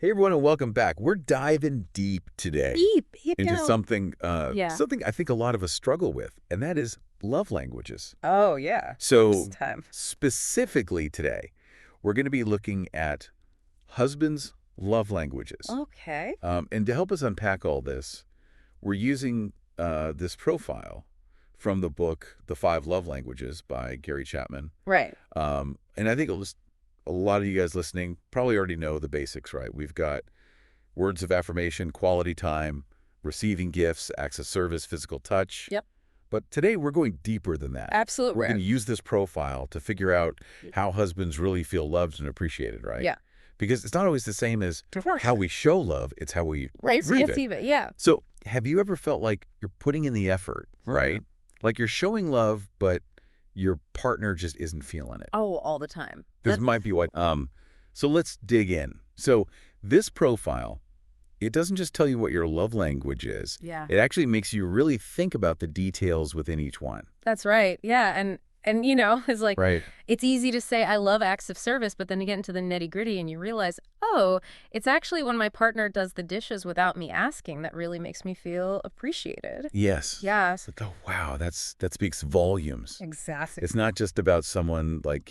Hey everyone, and welcome back. We're diving deep today Deep, into something Yeah. something I think a lot of us struggle with, and that is love languages. Oh, yeah. This So time. specifically today, we're going to be looking at husbands' love languages. Okay. And to help us unpack all this, we're using this profile from the book The Five Love Languages by Gary Chapman. Right. And I think a lot of you guys listening probably already know the basics, right? We've got words of affirmation, quality time, receiving gifts, acts of service, physical touch. Yep. But today we're going deeper than that. Absolutely. We're going to use this profile to figure out how husbands really feel loved and appreciated, right? Yeah. Because it's not always the same as Of course. how we show love, it's how we Right. receive it. Yeah. So have you ever felt like you're putting in the effort, right? Like you're showing love, but your partner just isn't feeling it? Oh, all the time. This might be what. So let's dig in. So this profile, it doesn't just tell you what your love language is. Yeah. It actually makes you really think about the details within each one. That's right. Yeah. And it's like Right. it's easy to say I love acts of service, but then you get into the nitty-gritty and you realize, oh, it's actually when my partner does the dishes without me asking that really makes me feel appreciated. Yes. Yeah. It's like, oh, wow, that speaks volumes. Exactly. It's not just about someone like,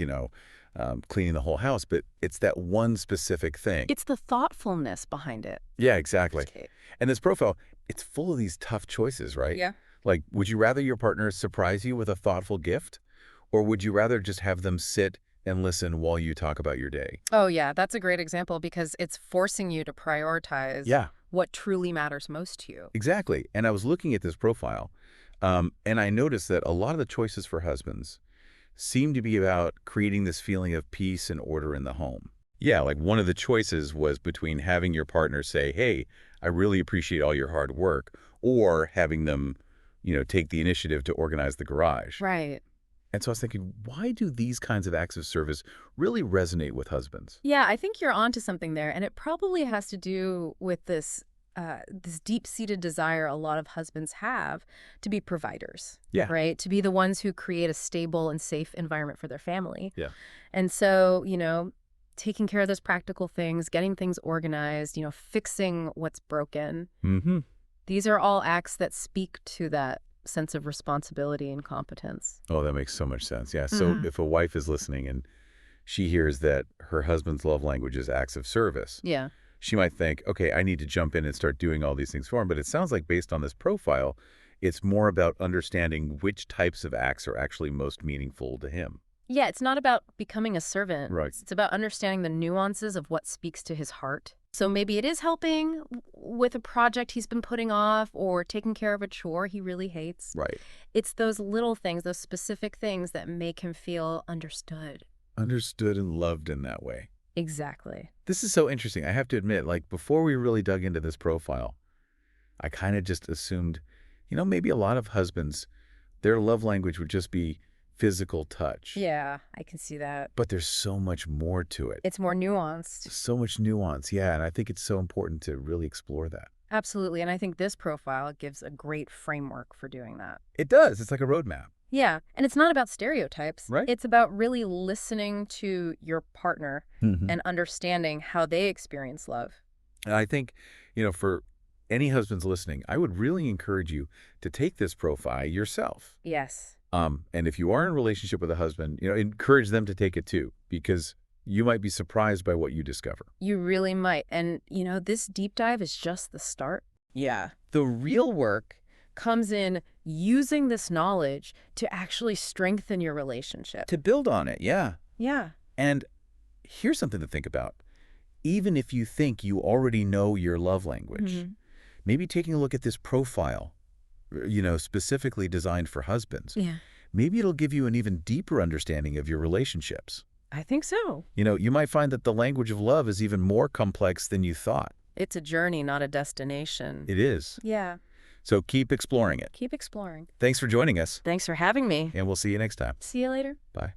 cleaning the whole house, but it's that one specific thing. It's the thoughtfulness behind it. Yeah, exactly. Okay. And this profile, it's full of these tough choices, right? Yeah. Like, would you rather your partner surprise you with a thoughtful gift? Or would you rather just have them sit and listen while you talk about your day? Oh, yeah. That's a great example because it's forcing you to prioritize Yeah, what truly matters most to you. exactly. And I was looking at this profile, and I noticed that a lot of the choices for husbands seem to be about creating this feeling of peace and order in the home. Yeah, like one of the choices was between having your partner say, hey, I really appreciate all your hard work, or having them, take the initiative to organize the garage. Right. And so I was thinking, why do these kinds of acts of service really resonate with husbands? Yeah, I think you're onto something there, and it probably has to do with this deep-seated desire a lot of husbands have to be providers. Yeah. Right? To be the ones who create a stable and safe environment for their family. Yeah. And so, taking care of those practical things, getting things organized, fixing what's broken. Mm-hmm. These are all acts that speak to that sense of responsibility and competence. Oh, that makes so much sense. Yeah. So if a wife is listening and she hears that her husband's love language is acts of service, Yeah. she might think, okay, I need to jump in and start doing all these things for him. But it sounds like based on this profile, it's more about understanding which types of acts are actually most meaningful to him. Yeah, it's not about becoming a servant. Right. It's about understanding the nuances of what speaks to his heart. So maybe it is helping with a project he's been putting off or taking care of a chore he really hates. Right. It's those little things, those specific things that make him feel understood. Understood and loved in that way. Exactly. This is so interesting. I have to admit, like before we really dug into this profile, I kind of just assumed, maybe a lot of husbands, their love language would just be physical touch. Yeah, I can see that. But there's so much more to it. It's more nuanced. So much nuance. Yeah. And I think it's so important to really explore that. Absolutely. And I think this profile gives a great framework for doing that. It does. It's like a roadmap. Yeah. And it's not about stereotypes. Right. It's about really listening to your partner And and understanding how they experience love. I think, for any husbands listening, I would really encourage you to take this profile yourself. Yes. And if you are in a relationship with a husband, encourage them to take it too, because you might be surprised by what you discover. You really might. And, this deep dive is just the start. Yeah. The real work comes in using this knowledge to actually strengthen your relationship. To build on it, yeah. Yeah. And here's something to think about. Even if you think you already know your love language, maybe taking a look at this profile, specifically designed for husbands, Yeah. maybe it'll give you an even deeper understanding of your relationships. I think so. You might find that the language of love is even more complex than you thought. It's a journey, not a destination. It is. Yeah. So keep exploring it. Keep exploring. Thanks for joining us, Thanks for having me. and we'll see you next time. See you later. Bye.